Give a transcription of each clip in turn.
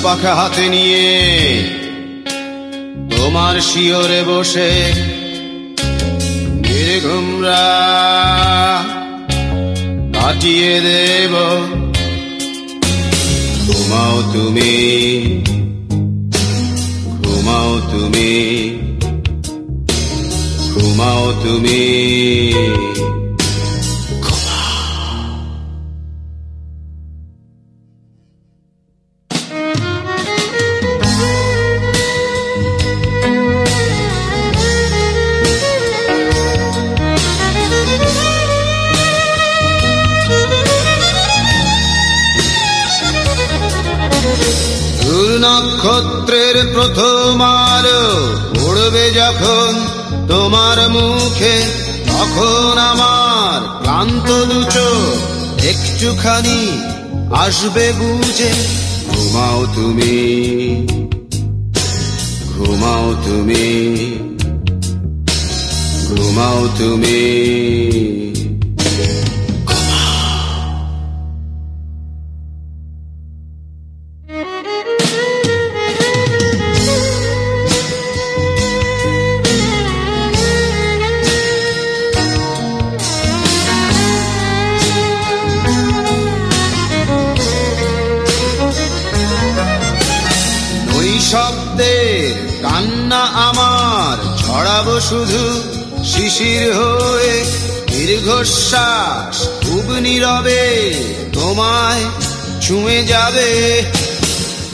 পাখা হাতে নিয়ে তোমার শিয়রে বসে নির্ঘুমরা কাটিয়ে দেব। ঘুমাও তুমি, ঘুমাও তুমি, ঘুমাও তুমি। নক্ষত্রের প্রথম আলো উড়বে যখন তোমার মুখে, তখন আমার ক্লান্ত দুচোখ একটুখানি আসবে বুঝে। ঘুমাও তুমি, ঘুমাও তুমি, ঘুমাও তুমি। শব্দের কান্না আমার ছড়াবো শুধু শিশির হয়ে, দীর্ঘশ্বাস খুব নীরবে তোমায় ছুঁয়ে যাবে।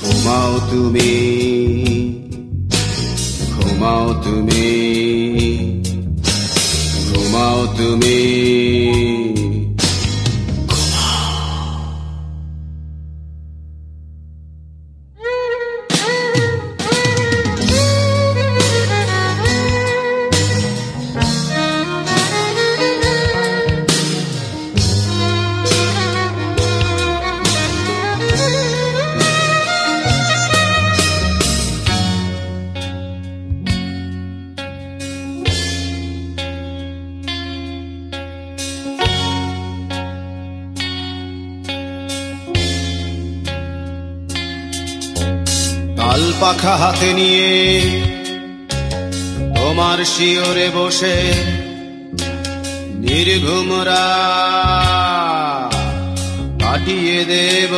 ঘুমাও তুমি, ঘুমাও তুমি, ঘুমাও তুমি। পাখা হাতে নিয়ে তোমার শিয়রে বসে নির্ঘুমরা কাটিয়ে দেব।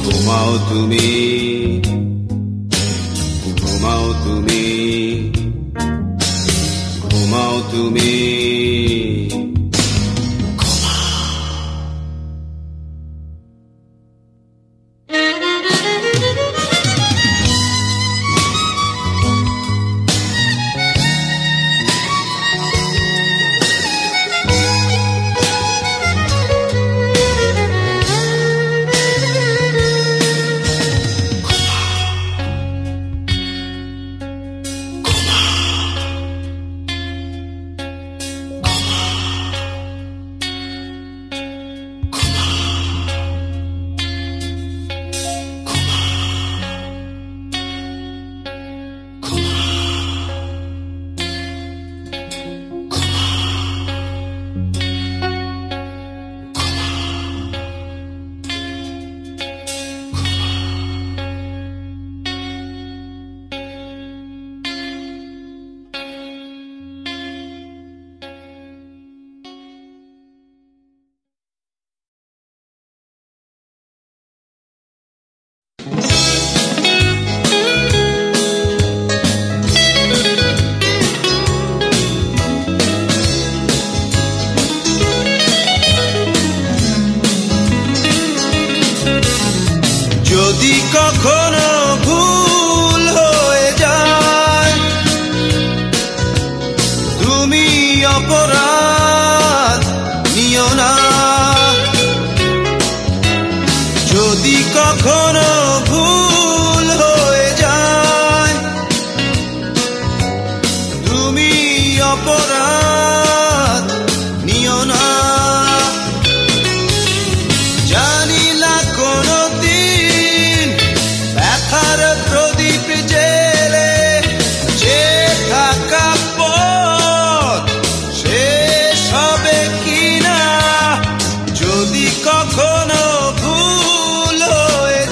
ঘুমাও তুমি, ঘুমাও তুমি, ঘুমাও তুমি। যদি কখনো ভুল হয়ে যায়, তুমি অপরাধ নিও না। যদি কখনো ভুল হয়ে যায়, তুমি অপরাধ নিও না। জানি না কোনো প্রদীপ জেলে যে থাকা পথ শেষ হবে কিনা। যদি কখনো ভুল হয়ে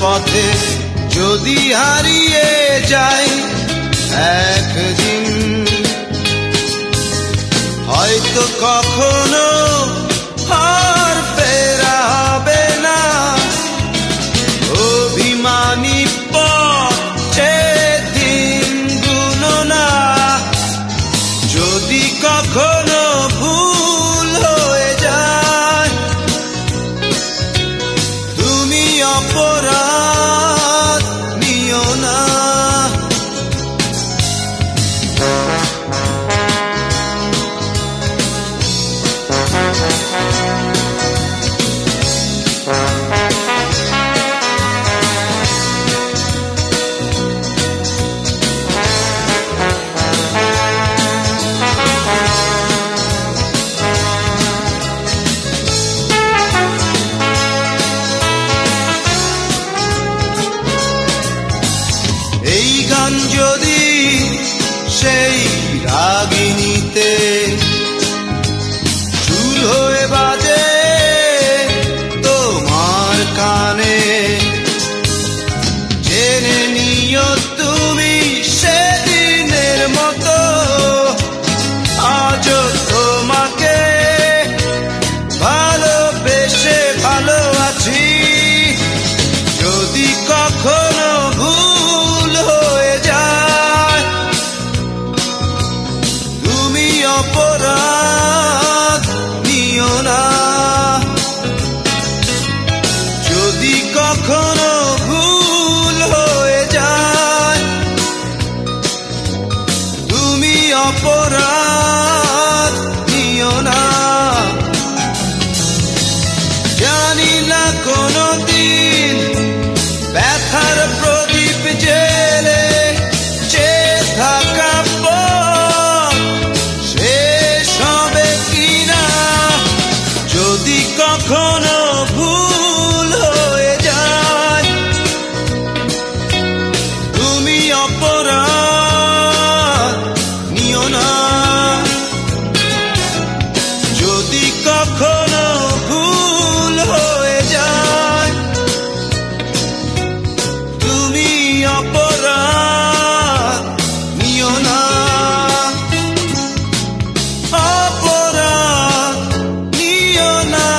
পথে যদি হারিয়ে যাই একদিন, হয়তো কখনো আর ফেরা হবে না। অভিমানী পথে দিন গুনো না, যদি কখনো ভুল হয়ে যায় তুমি অপরাধ নিও না। এই গান যদি সেই রাগিনীতে সুর হয়ে বাজে তোমার কানে, জেনে নিও তুমি সেদিনের মতো আজও তোমাকে ভালোবেসে ভালো আছি। যদি কখনো ভুল হয়ে যায় তুমি অপরাধ নিও না। যদি কখনো ভুল হয়ে যায় তুমি অপরাধ নিও না। জানি না কোনদিন ব্যথার প্রদীপ জেলে চেয়ে থাকা পথ শেষ হবে কিনা। যদি কখনো ভুল হয়ে যায় তুমি অপরাধ নিও না। যদি কখনো ভুল হয়ে যায় তুমি অপরাধ নিও না। অপরাধ নিও না,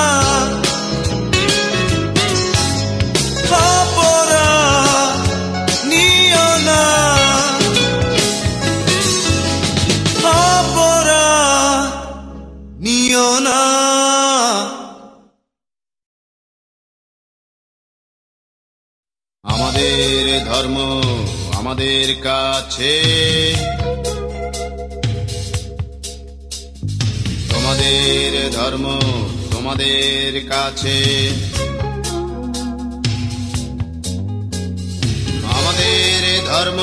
অপরাধ নিও না, অপরাধ নিও না। আমাদের ধর্ম আমাদের কাছে, তোমাদের ধর্ম তোমাদের কাছে। আমাদের ধর্ম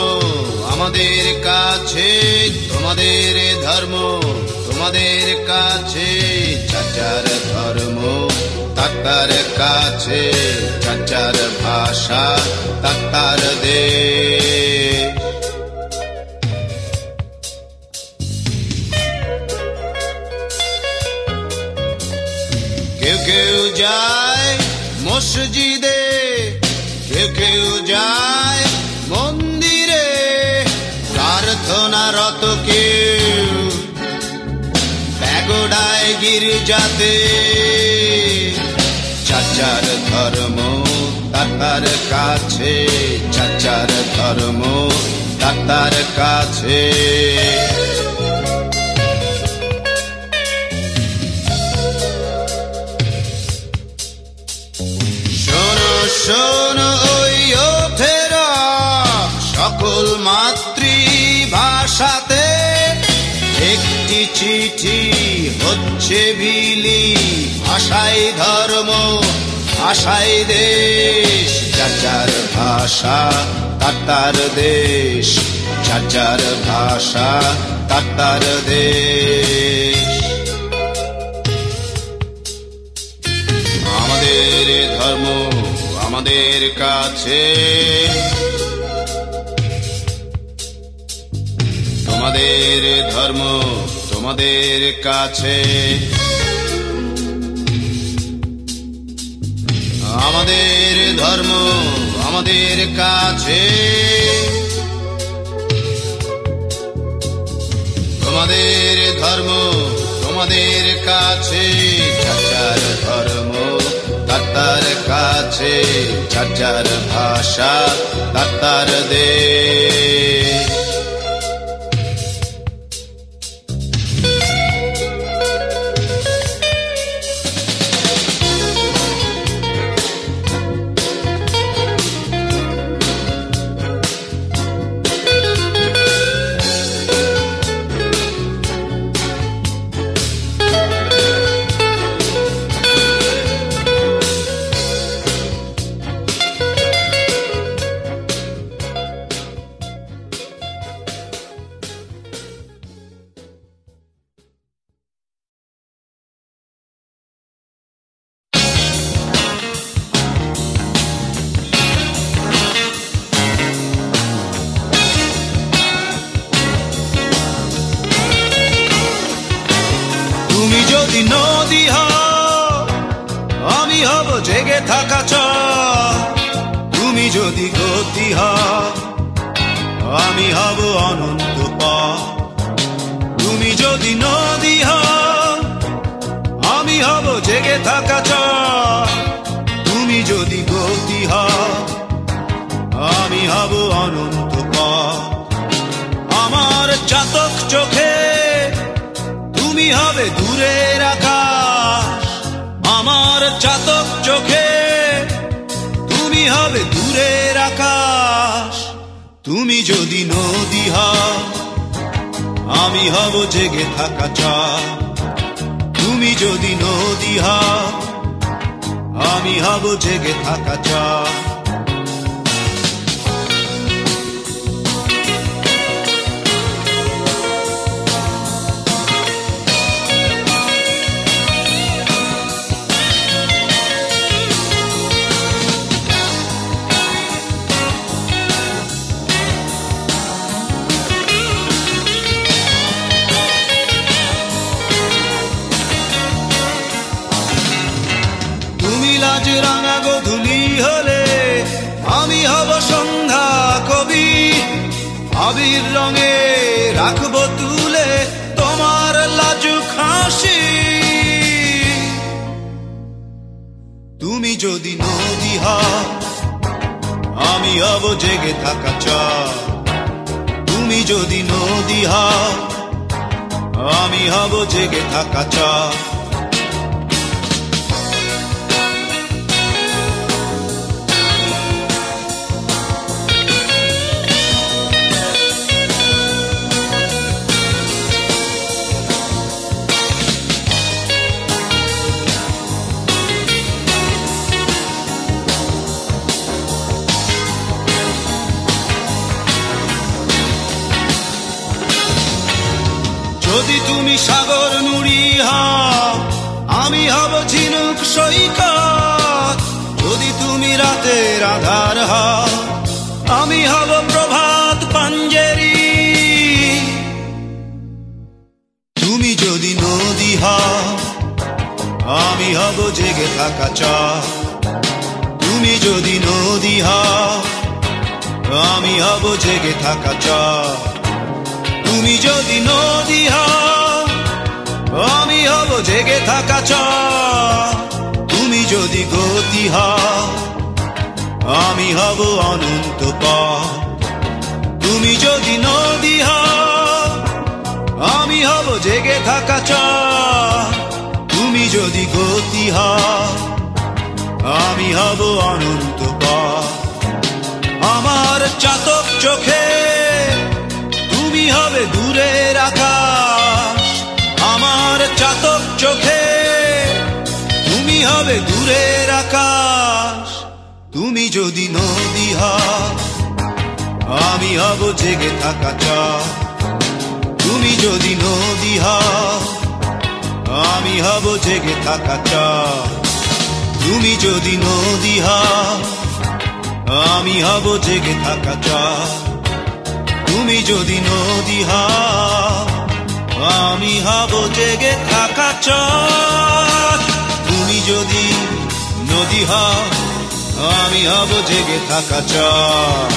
আমাদের কাছে, তোমাদের ধর্ম তোমাদের কাছে। চাচার ধর্ম তার কাছে, চাচার ভাষা তার দেশ। কেউ কেউ যায় মসজিদে, কেউ কেউ যায় মন্দিরে, প্রার্থনারত কেউ প্যাগোডায় গির্জাতে। চাচার ধর্ম তার কাছে, চাচার ধর্ম তার কাছে। শোনো শোনো ওই ওঠেরা সকল মাতৃভাষাতে, একটি চিঠি হচ্ছে বিলি। ভাষাই ধর্ম ভাষাই দেশ, চাচার ভাষা তার দেশ, চাচার ভাষা তার দেশ। আমাদের ধর্ম আমাদের কাছে, তোমাদের ধর্ম তোমাদের কাছে। আমাদের ধর্ম আমাদের কাছে। তোমাদের ধর্ম তোমাদের কাছে, যার যার ধর্ম তার তার কাছে, যার যার ভাষা তার তার দেশ। তুমি যদি নদী হও আমি হব জেগে থাকা চর, তুমি যদি গতি হও আমি হব অনন্ত পথ। তুমি যদি নদী হও আমি হব জেগে থাকা চর, তুমি যদি গতি হও আমি হব অনন্ত পথ। আমার চাতক চোখে তুমি হবে দূরের আকাশ, আমার চাতক চোখে তুমি হবে দূরের আকাশ। তুমি যদি নদী হও আমি হব জেগে থাকা চর, তুমি যদি নদী হও আমি হব জেগে থাকা চর। লাজ রাঙা গোধূলি হলে আমি হব সন্ধ্যা কবি, আবির রঙে রাখবো তুলে তোমার লাজুক হাসি। তুমি যদি নদী হও আমি হব জেগে থাকা চর, তুমি যদি নদী হও আমি হব জেগে থাকা চর। যদি তুমি সাগর নুড়ি হও আমি হব ঝিনুক সৈকত, যদি তুমি রাতের আধার হও আমি হব প্রভাত পাঞ্জেরি। তুমি যদি নদী হও আমি হব জেগে থাকা চর, তুমি যদি নদী হও আমি হব জেগে থাকা চর। তুমি যদি নদী হও আমি হব জেগে থাকা চর, তুমি যদি গতি হও আমি হব অনন্ত পথ। তুমি যদি নদী হও আমি হব জেগে থাকা চর, তুমি যদি গতি হও আমি হব অনন্ত পথ। আমার চাতক চোখে তুমি হবে দূরের আকাশ, আমার চাতক চোখে তুমি হবে দূরের আকাশ। তুমি যদি নদী হও আমি হব জেগে থাকা চর, তুমি যদি নদী হও আমি হব জেগে থাকা চর। তুমি যদি নদী হও আমি হব জেগে থাকা চর, তুমি যদি নদী হও আমি হব জেগে থাকা চর। তুমি যদি নদী হও আমি হব জেগে থাকা চাঁদ।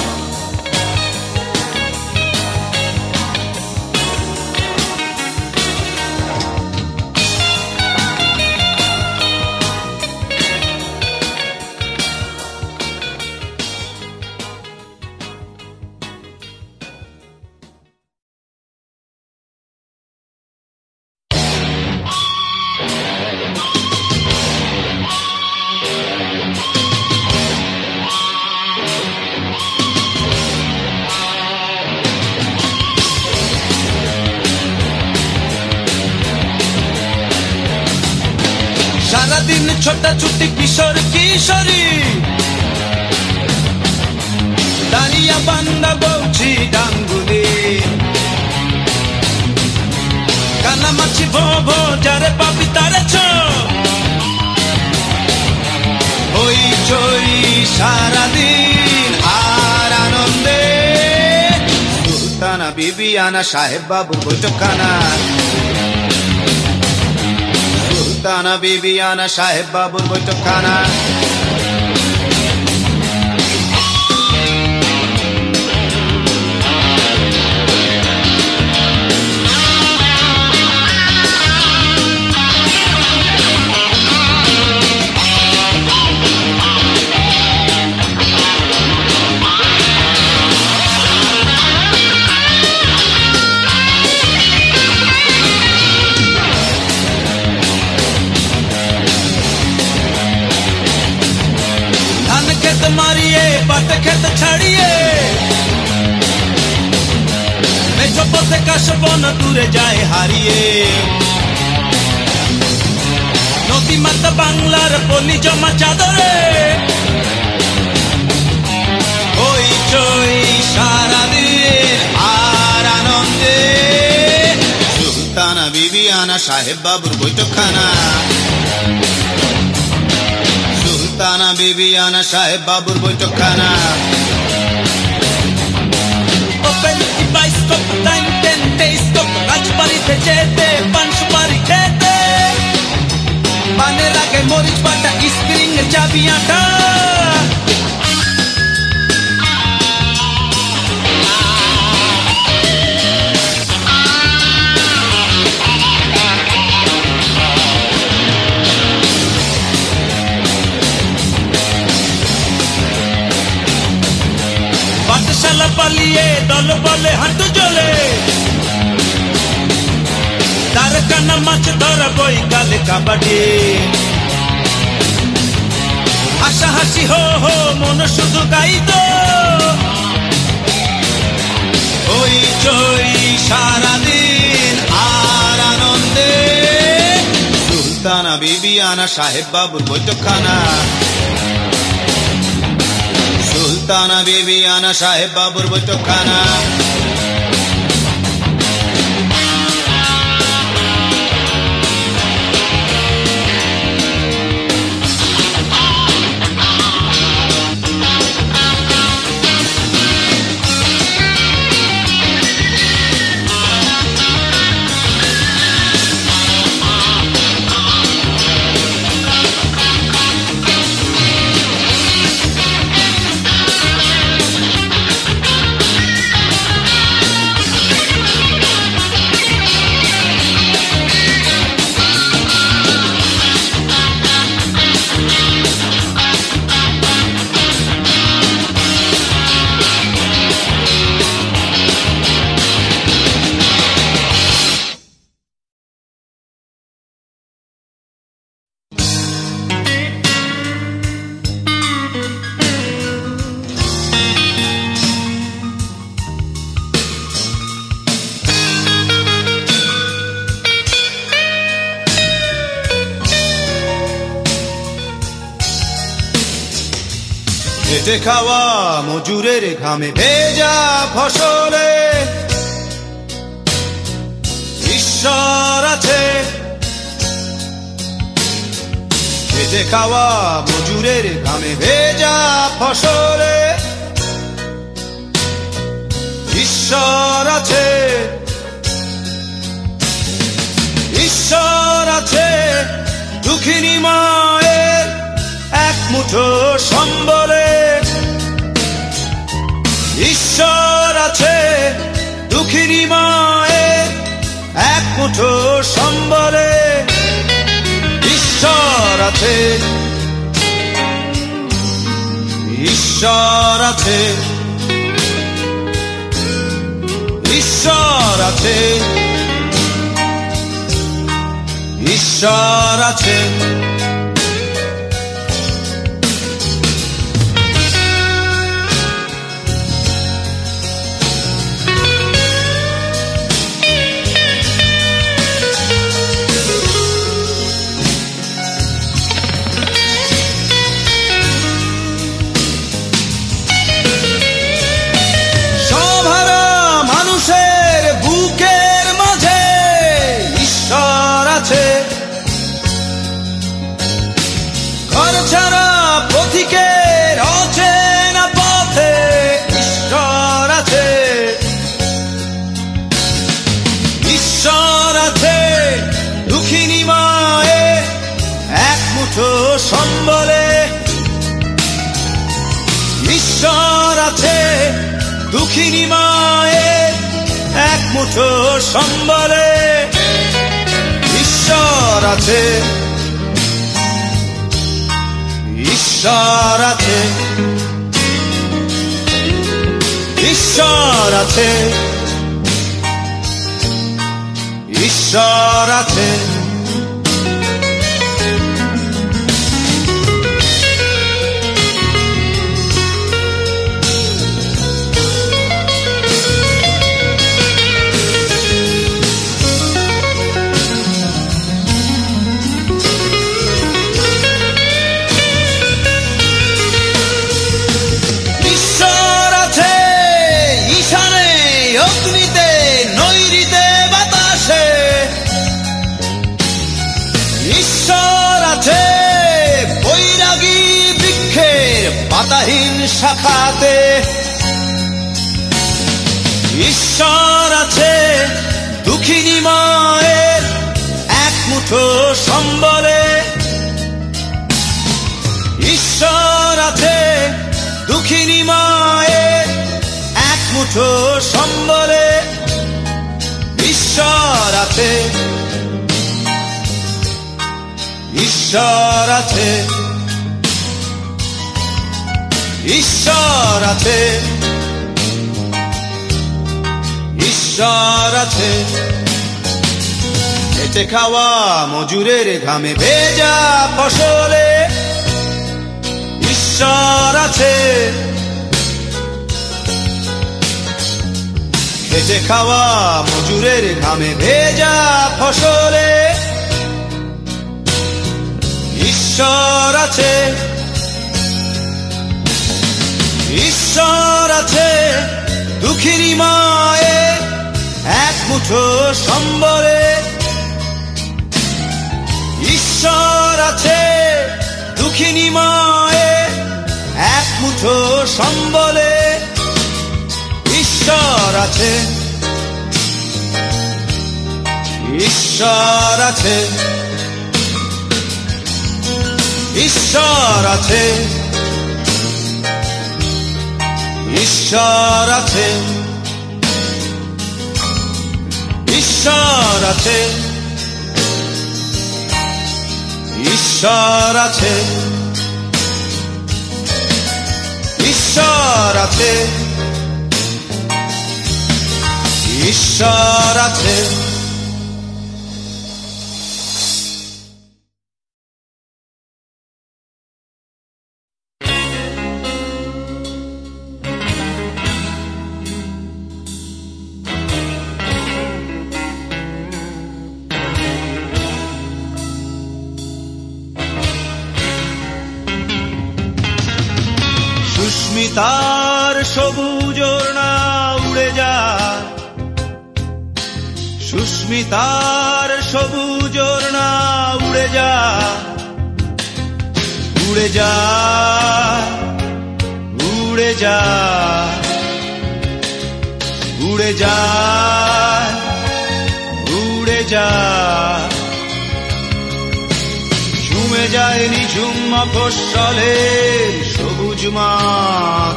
সারাদিন ছোটাছুটি কিশোর কিশোরী, দাঁড়িয়া বান্দা বলছি ডাঙ্গুলি, কানামাছি ভো ভো যারে পাবি তারে ছ, হই চই সারাদিন আর আনন্দে, সুলতানা বিবিয়ানা সাহেব বাবুর বৈঠকখানা, সুলতানা বিবিয়ানা সাহেব বাবুর বৈঠকখানা। মারিয়ে পাটে খেতে ছাড়িয়ে মেছো পথে কাশবন দূরে যায় হারিয়ে, নদী মাতা বাংলার পলি জমা চাদরে, হই চই সারাদিন আর আনন্দে, সুলতানা বিবিয়ানা সাহেব বাবুর বৈঠকখানা, সুলতানা বিবিয়ানা সাহেব বাবুর বৈঠকখানা। বাইস্কোপ টাইম টেন টেস্কোপ রাজবাড়িতে যেতে পান সুপারি খেতে, পানের আগে মরিচ বাটা স্প্রিং এর চাবি আটা, পাঠশালা পালিয়ে দল বলে হাঁটু জলে, তার কানা মাছ ধরা বই গালে কাবাডি, হাসা হাসি হো হো মন শুধু গাইত, হই চই সারাদিন আর আনন্দে, সুলতানা বিবিয়ানা সাহেব বাবুর বৈঠকখানা, সুলতানা বিবিয়ানা সাহেব বাবুর বৈঠকখানা। খেটে খাওয়া মজুরের ঘামে ভেজা ফসলে ঈশ্বর আছে, খেটে খাওয়া মজুরের ঘামে ভেজা ফসলে ঈশ্বর আছে, ঈশ্বর আছে। দুঃখিনী মায়ের এক মুঠো মুঠো সম্বলে ঈশ্বর আছে দুঃখিনী মায়ের এক মুঠো সম্বলে ঈশ্বর আছে ঈশ্বর আছে ঈশ্বর আছে ঈশ্বর আছে ছাড়া পথিকের অচেনা পথে ঈশ্বর আছে ঈশ্বর আছে দুঃখিনী মায়ের এক মুঠো সম্বলে ঈশ্বর আছে দুঃখিনী মায়ের এক মুঠো সম্বলে ঈশ্বর আছে ঈশ্বর আছে ঈশ্বর আছে ঈশ্বর আছে পাতাহীন শাখাতে ঈশ্বর আছে দুঃখিনী মায়ের এক মুঠো সম্বলে ঈশ্বর আছে দুঃখিনী মায়ের এক মুঠো সম্বলে ঈশ্বর আছে ঈশ্বর আছে ঈশ্বর আছে ঈশ্বর আছে খেটে খাওয়া মজুরের ঘামে ভেজা ফসলে ঈশ্বর আছে খেটে খাওয়া মজুরের ঘামে ভেজা ফসলে ঈশ্বর আছে ঈশ্বর আছে দুঃখিনী মায়ের এক মুঠো সম্বলে ঈশ্বর আছে দুঃখিনী মায়ের এক মুঠো সম্বলে ঈশ্বর আছে ঈশ্বর আছে ঈশ্বর আছে ঈশ্বর আছে ঈশ্বর আছে ঈশ্বর আছে ঈশ্বর আছে ঈশ্বর আছে সুস্মিতার সবুজ ওড়না উড়ে যায় সুস্মিতার সবুজ ওড়না উড়ে যায় উড়ে যায় উড়ে যায় উড়ে যায় উড়ে যায় ঝুমে যায় নিঝুম মফস্বলের সবুজ মাঠ,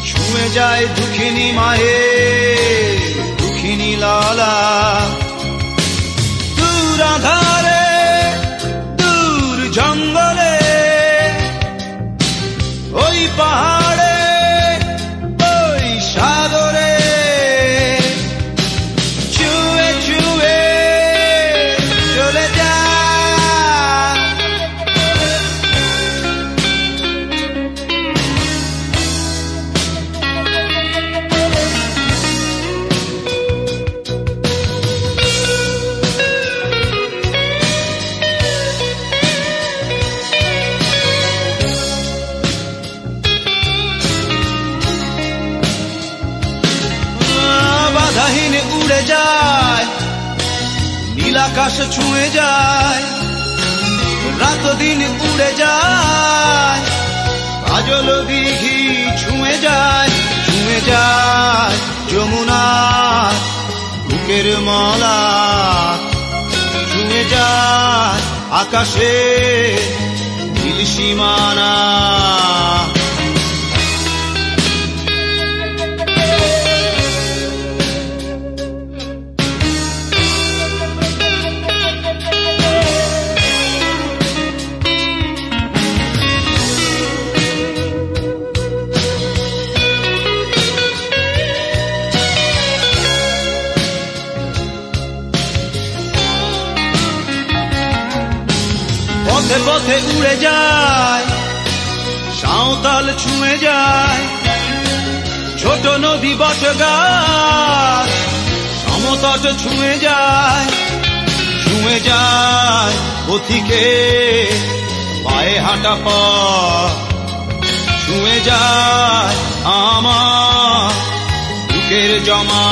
ছুঁয়ে যায় দুঃখিনী মায়ের দুঃখিনী লালা। দূর আধারে দূর জঙ্গলে ওই পাহাড়ে ওই সাগরে ছুঁয়ে ছুঁয়ে চলে যায়। বাধাহীন উড়ে যায়, নীল আকাশ ছুঁয়ে যায়, রাত দিন উড়ে যায়, কাজল দিঘি ছুঁয়ে যায়, ছুঁয়ে যায় যমুনা বুকের মালা, ছুঁয়ে যায় আকাশে নীল সীমানা। পথে পথে উড়ে যায়, সাঁওতাল ছুঁয়ে যায়, ছোট নদী বট গাছ সমতট ছুঁয়ে যায়, ছুঁয়ে যায় পথিকে পায়ে হাঁটা পথ, ছুঁয়ে যায় আমার বুকের জমা।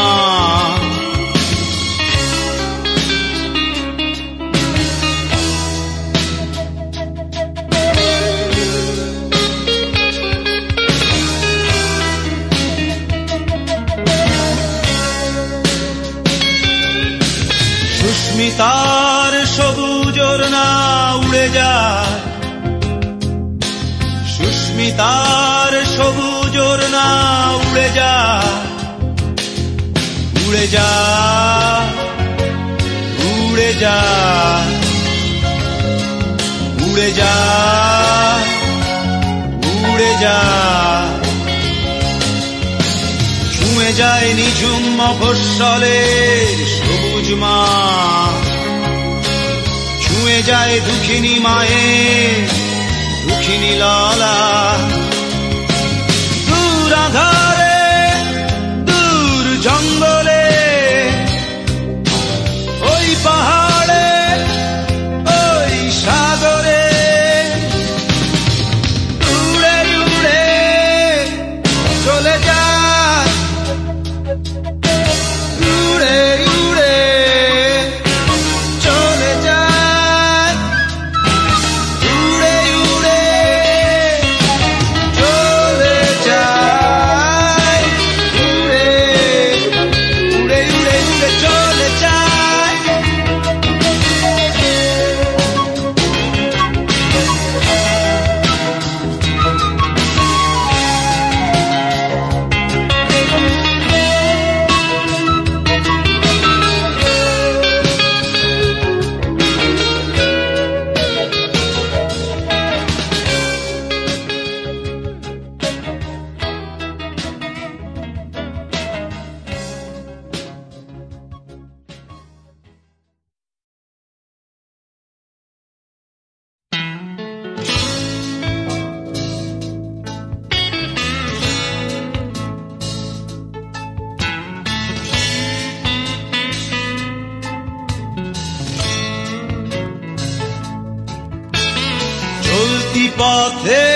সুস্মিতার সবুজ ওড়না উড়ে যায়, সুস্মিতার সবুজ ওড়না উড়ে যায়, উড়ে যায়, উড়ে যায়, উড়ে যায়, উড়ে যায়, ছুঁয়ে যায় নিঝুম মফস্বলের সবুজ মাঠ, ছুঁয়ে যায় দুঃখিনী মায়ের দুঃখিনী লালা। দূর আধারে দূর জঙ্গলে ওই পাহাড়ে ওই সাগরে উড়ে উড়ে চলে যায়, উড়ে উড়ে চলে যায়, উড়ে উড়ে চলে যায়, উড়ে উড়ে উড়ে উড়ে চলে যায়। চলতি পথে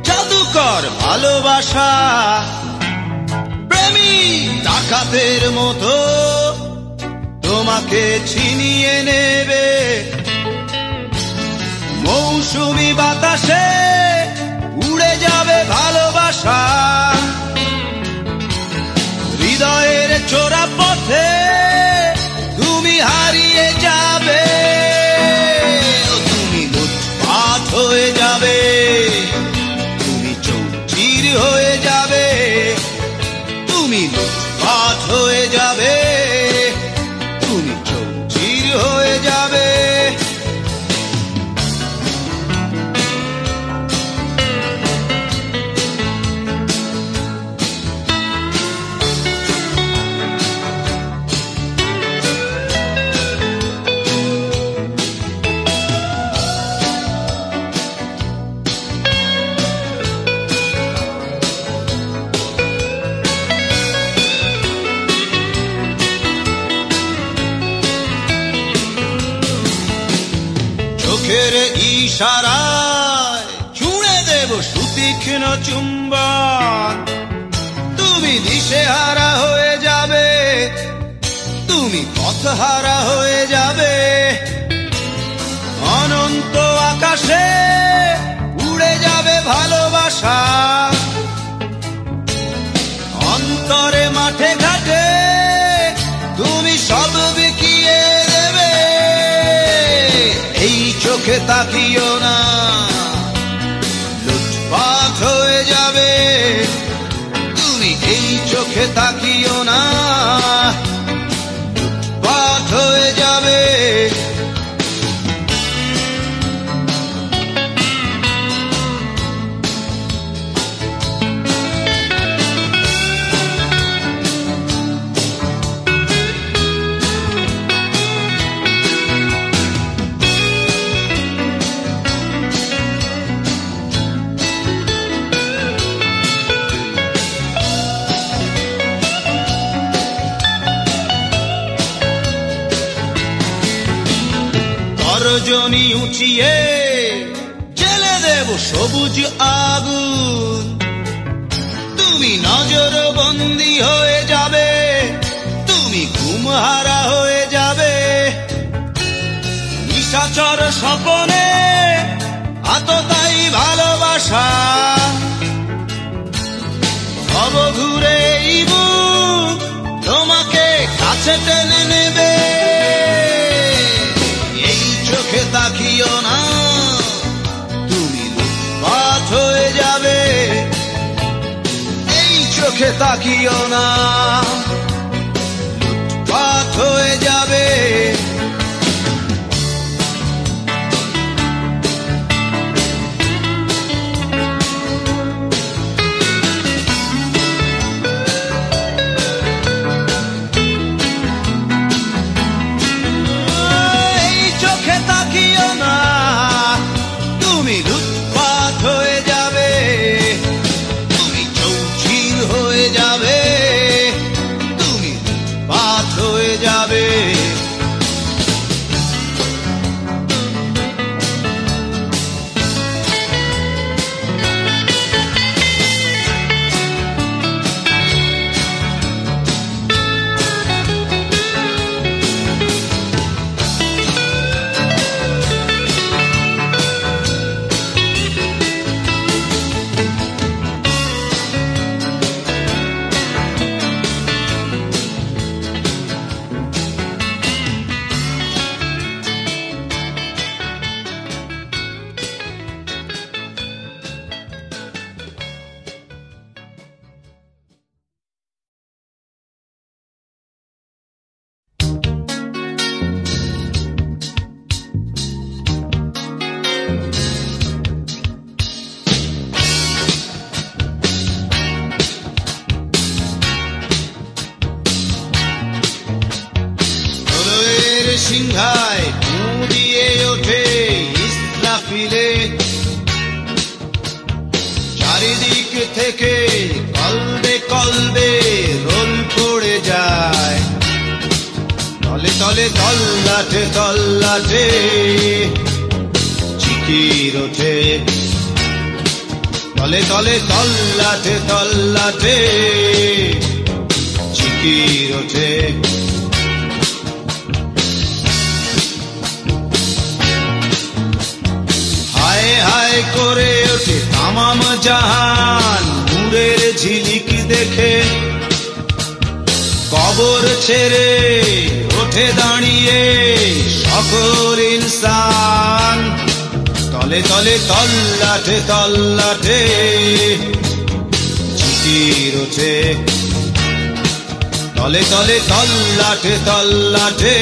জাদুকর ভালোবাসা, প্রেমী ডাকাতের মতো তোমাকে ছিনিয়ে নেবে, মৌসুমি বাতাসে উড়ে যাবে ভালোবাসা, হৃদয়ের চোরা পথে তুমি হারিয়ে যাবে। চোখের ইশারায় ছুঁড়ে দেব সুতীক্ষ্ণ চুম্বন। তুমি দিশেহারা হয়ে যাবে, তুমি পথহারা হয়ে যাবে। অনন্ত আকাশে উড়ে যাবে ভালোবাসা, অন্তরে মাঠে ঘাটে তুমি সব বিকিয়ে দেবে। এই চোখে তাকিও না, লুটপাট হয়ে যাবে। তুমি এই চোখে তাকিও না, লুটপাট হয়ে যাবে। তর্জনী উঁচিয়ে জেলে দেব সবুজ আগুন। তুমি নজর বন্দী হয়ে যাবে, তুমি ঘুমহারা হয়ে যাবে। নিশাচর স্বপনে আততাই ভালোবাসা ভব ঘুরে এই বুক তোমাকে কাছে টেনে নেবে। চোখে তাকিও না, তুমি লুটপাট হয়ে যাবে। এই চোখে তাকিও না, লুটপাট হয়ে যাবে। সিংহায় মুড়িয়ে ওঠে ইসরাফিলে, চারিদিক থেকে কলবে কলবে রোল পড়ে যায়। তলে তলে তল্লাটে তল্লাটে জিকির ওঠে, তলে তলে তল্লাটে তল্লাটে জিকির ওঠে। হায় হায় করে ওঠে তামাম জাহান নূরের ঝিলিক দেখে। কবর ছেড়ে ওঠে দাঁড়িয়ে সকল ইনসান, তলে তলে তল্লাটে তল্লাটে জিকির ওঠে, তলে তলে তল্লাটে তল্লাটে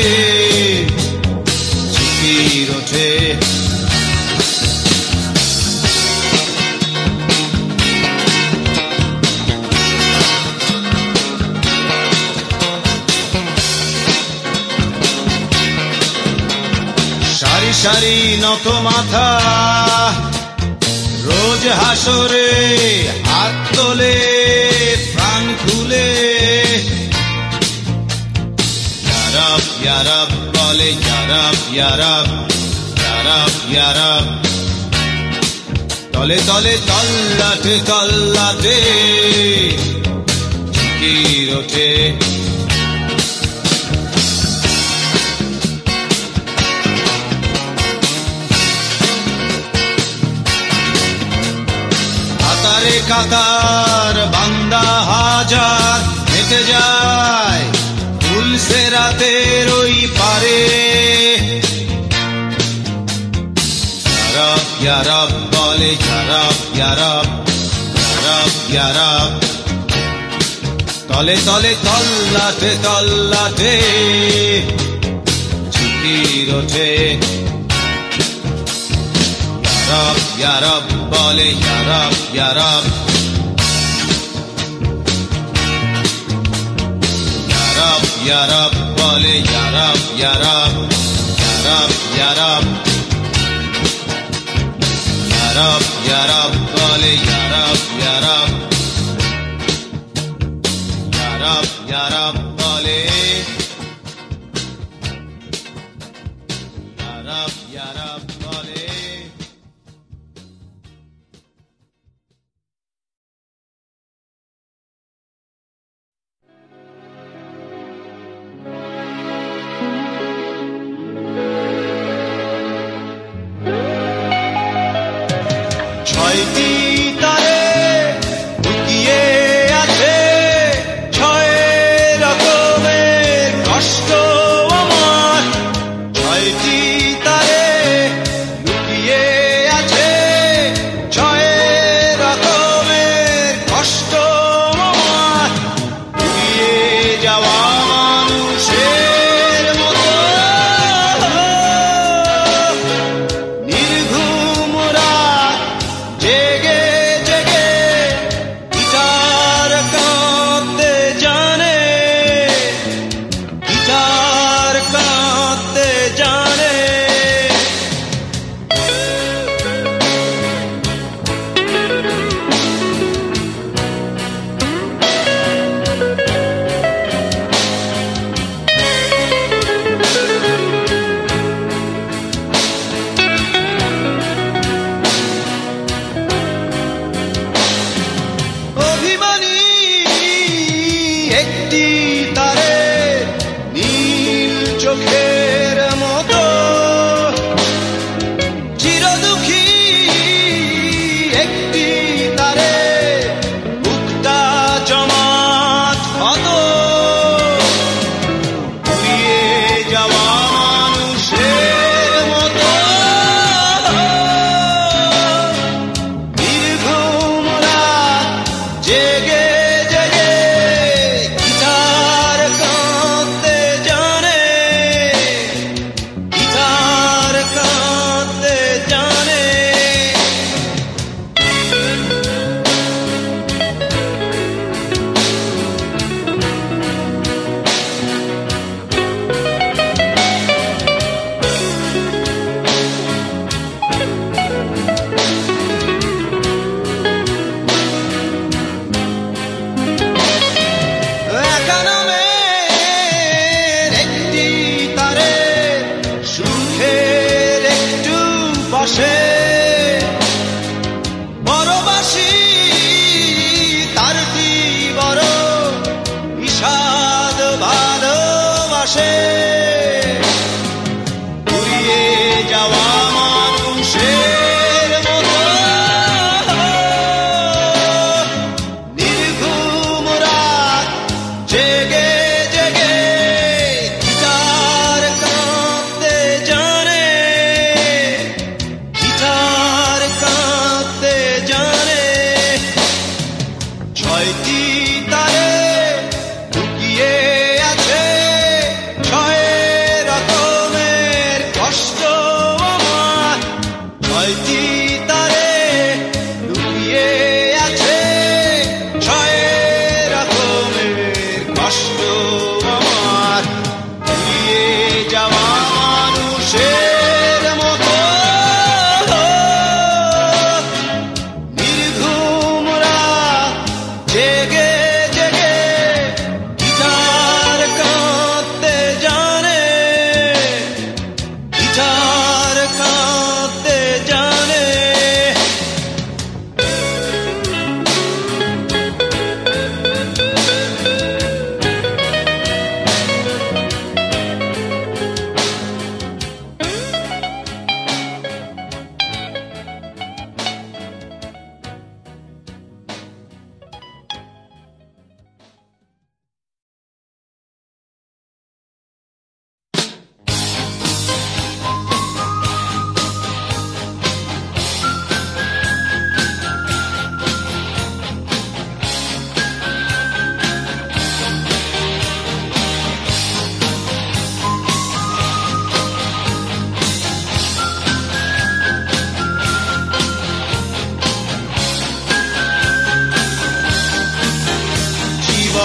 জিকির ওঠে। সারি সারি নত মাথা রোজ হাসরে হাত তোলে প্রাণ খুলে। ইয়া রব বলে ইয়া রব ইয়া রব ইয়া রব ইয়ারব তলে তলে তল্লাটে তল্লাটে জিকির ওঠে কাতারে কাতার বান্দা হাজার হেঁটে যায় ফুলসে রাতের ওই পারে ইয়ারব বলে ইয়ারব ইয়ারব ইয়ারব ইয়ারব তলে তলে তল্লাটে তল্লাটে জিকির ওঠে ইয়ারব ইয়ারব বলে ইয়ারব ইয়ারব ইয়ারব ইয়ারব বলে ইয়ারব ইয়ারব ইয়ারব ইয়ারব ইয়ারব ইয়ারব বলে ইয়ারব ইয়ারব ইয়ারব ইয়ারব বলে ইয়ারব ইয়ারব বলে ছয়টি তারে লুকিয়ে আছে ছয় রকমের কষ্ট আমার ছয়টি তারে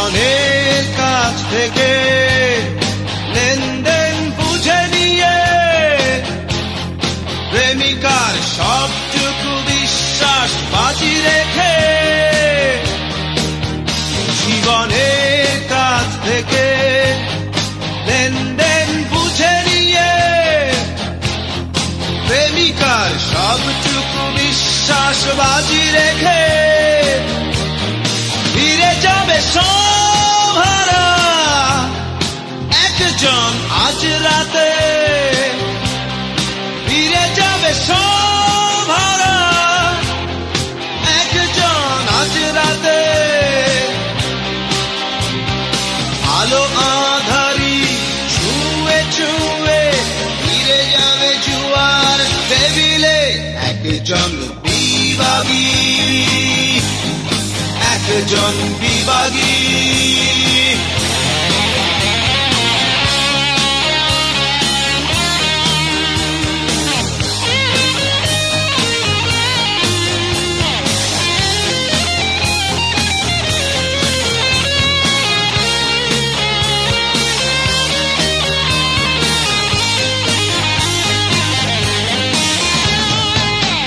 জীবনের কাছ থেকে লেনদেন বুঝে নিয়ে প্রেমিকার সবটুকু বিশ্বাস বাজি রেখে জীবনের কাছ থেকে লেনদেন বুঝে নিয়ে প্রেমিকার সবটুকু বিশ্বাস বাজি রেখে ফিরে যাবে সব হারা একজন আজ রাতে ফিরে যাবে সব হারা একজন আজ রাতে আলো আধারি ছুঁয়ে ছুঁয়ে ফিরে যাবে জুয়ার টেবিলে একজন বিভাগী একজন বিভাগী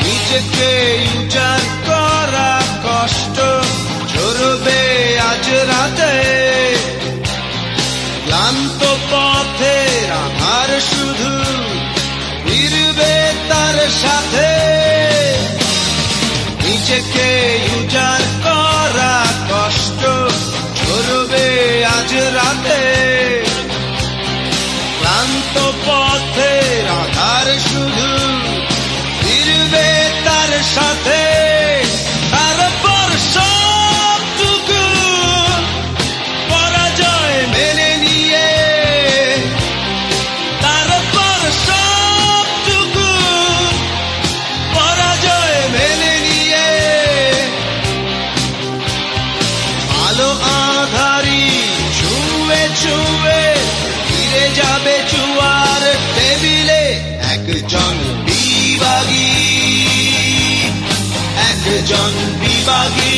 নিজেকে উজাড় করা কষ্ট ঝরবে আজ রাতে ক্লান্ত পথের আধার শুধু ফিরবে তার সাথে নিজেকে উজাড় করা কষ্ট ঝরবে আজ রাতে ক্লান্ত পথের আধার শুধু ফিরবে তার সাথে তারপর সবটুকু পরাজয় মেনে নিয়ে তারপর সবটুকু পরাজয় মেনে নিয়ে আলো আধারি ছুঁয়ে ছুঁয়ে ফিরে যাবে জুয়ার টেবিলে একজন বিভাগী একজন বিভাগী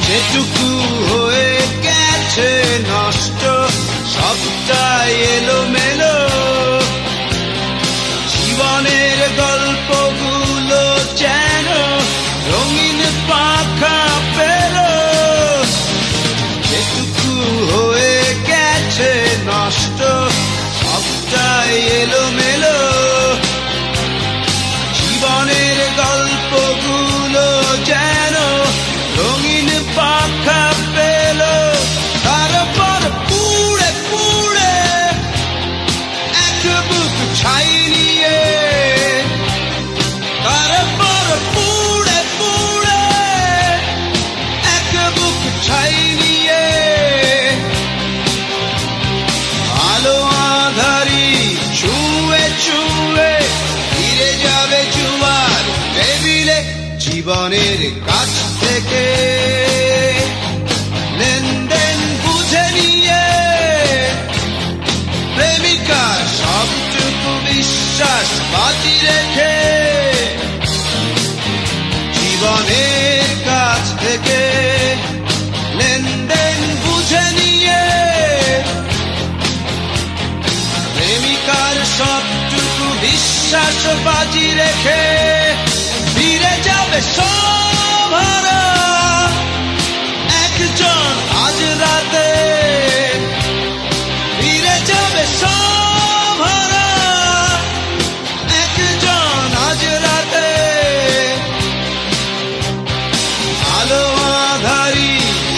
যেটুকু হয়ে গেছে নষ্ট সবটাই এলোমেলো জীবনের গল্পগুলো যেন রঙিন পাখা পেল যেটুকু হয়ে গেছে নষ্ট সবটাই এলোমেলো জীবনের গল্পগুলো যেন রঙিন পাখা পেল তারপর পুড়ে পুড়ে এক বুক ছাই নিয়ে তারপর পুড়ে পুড়ে এক বুক ছাই নিয়ে আলো আধারি ছুঁয়ে ছুঁয়ে ফিরে যাবে জুয়ার টেবিলে জীবনের কাছ থেকে লেনদেন বুঝে নিয়ে প্রেমিকার সবটুকু বিশ্বাস বাজি রেখে জীবনের কাছ থেকে লেনদেন বুঝে নিয়ে প্রেমিকার সবটুকু বিশ্বাস বাজি রেখে ফিরে যাবে সব হারা একজন আজ রাতে ফিরে যাবে সব হারা একজন আজ রাতে আলো আধারি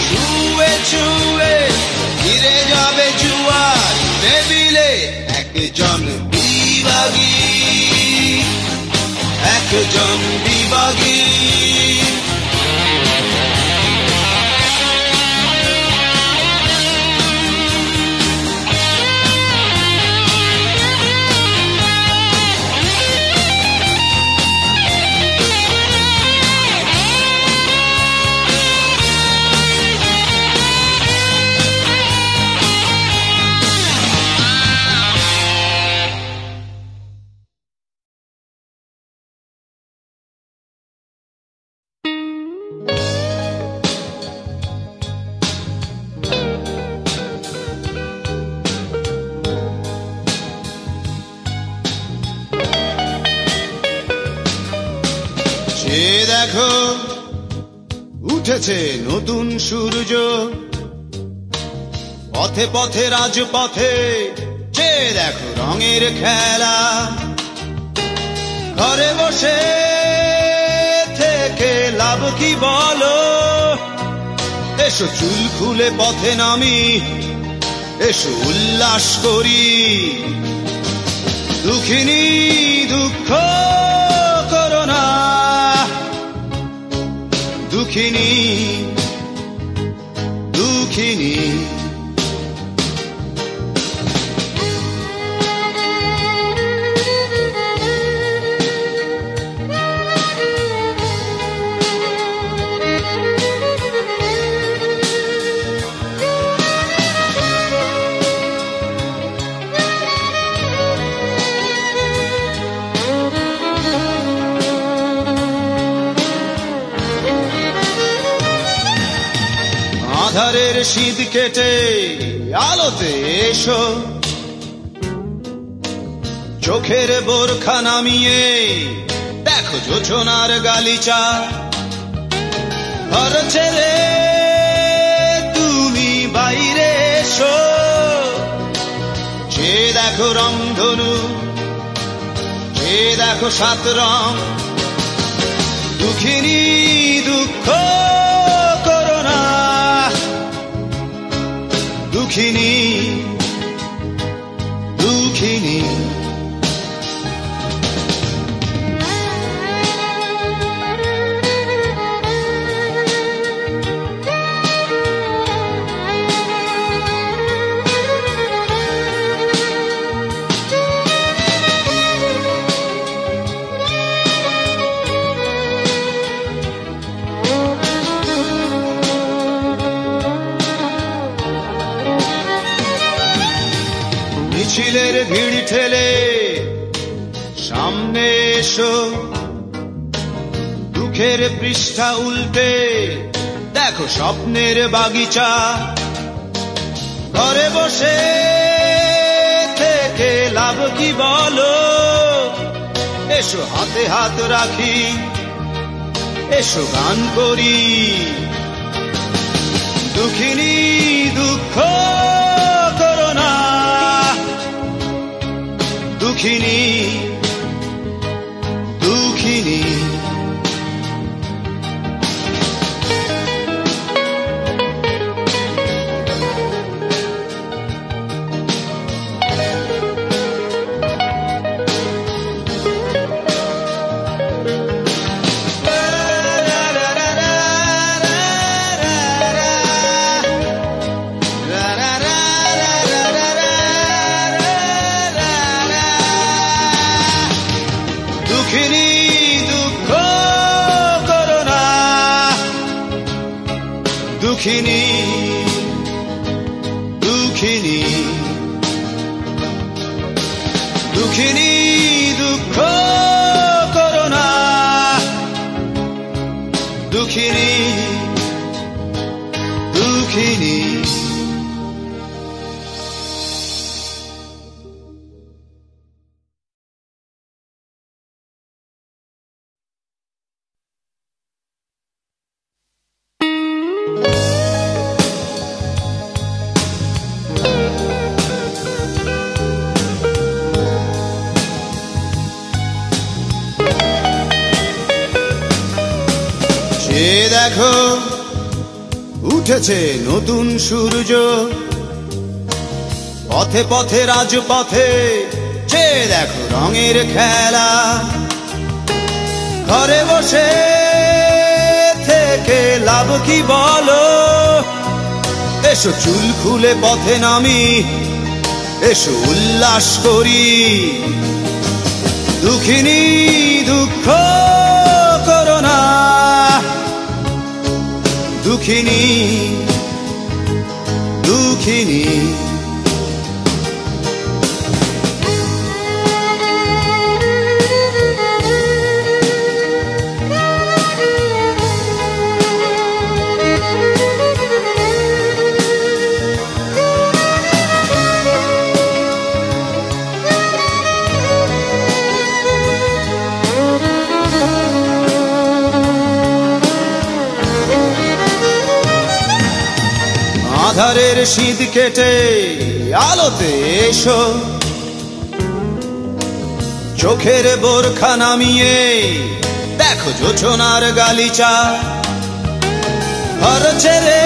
ছুঁয়ে ছুঁয়ে ফিরে যাবে জুয়ার টেবিলে একজন বিভাগী একজন বিভাগী সে দেখো উঠেছে নতুন সূর্য, পথে পথে রাজপথে সে দেখো রঙের খেলা। ঘরে বসে থেকে লাভ কি বলো, এসো চুল খুলে পথে নামি, এসো উল্লাস করি। দুঃখিনী দুঃখ করো না, দুঃখিনী দুঃখিনী। আধারের শীত কেটে আলোতে এসো, চোখের বোরখা নামিয়ে দেখো যোছনার গালিচা। ঘর ছেড়ে তুমি বাইরে এসো, যে দেখো রংধনু, যে দেখো সাত রং। দুঃখিনী দুঃখ করো না, দুঃখিনী দুঃখিনী। মিছিলের ভিড় ঠেলে সামনে এসো, দুঃখের পৃষ্ঠা উল্টে দেখো স্বপ্নের বাগিচা। ঘরে বসে থেকে লাভ কি বলো, এসো হাতে হাত রাখি, এসো গান করি। দুঃখিনী দুঃখ করো না, দুঃখিনী দুঃখিনী। দুঃখিনী দুঃখ করো না, দুঃখিনী দুঃখিনী। দুঃখিনী দুঃখ করো না, দুঃখিনী দুঃখিনী। সে দেখো উঠেছে নতুন সূর্য, পথে পথে রাজপথে সে দেখো রঙের খেলা। ঘরে বসে থেকে লাভ কি বলো, এসো চুল খুলে পথে নামি, এসো উল্লাস করি। দুঃখিনী দুঃখ করো না, দুঃখিনী দুঃখিনী। আধারের শীত কেটে আলোতে এসো, চোখের বোরখা নামিয়ে দেখো জোছনার গালিচা। ঘর ছেড়ে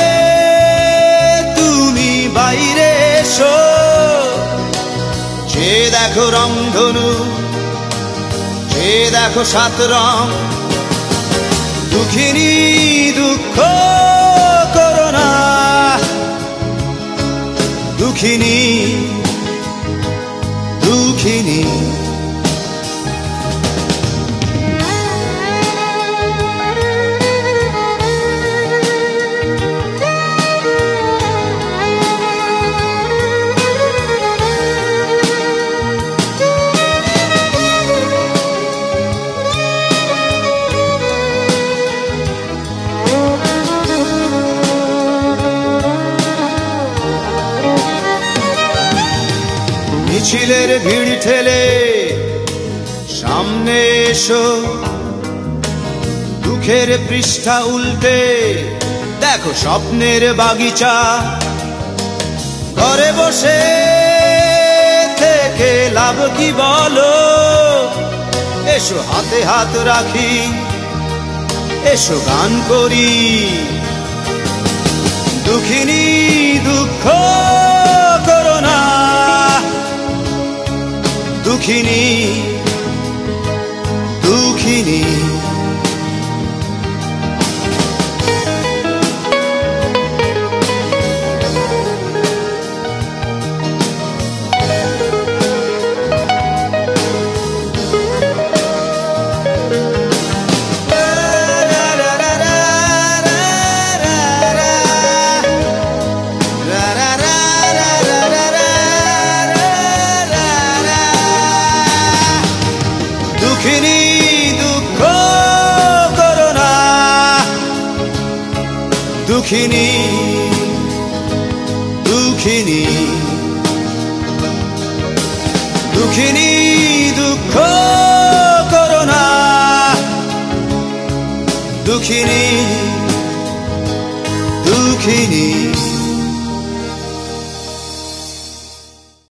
তুমি বাইরে এসো, যে দেখো রংধনু, যে দেখো সাত রং। দুঃখিনী দুঃখ করো না, দুঃখিনী দুঃখিনী। মিছিলের ভিড় ঠেলে সামনে এসো, দুঃখের পৃষ্ঠা উল্টে দেখো স্বপ্নের বাগিচা। ঘরে বসে থেকে লাভ কি বলো, এসো হাতে হাত রাখি, এসো গান করি। দুঃখিনী দুঃখ করো না, দুঃখিনী দুঃখিনী। দুঃখিনী দুঃখ করো না, দুঃখিনী দুঃখিনী। দুঃখিনী দুঃখ করো না, দুঃখিনী দুঃখিনী।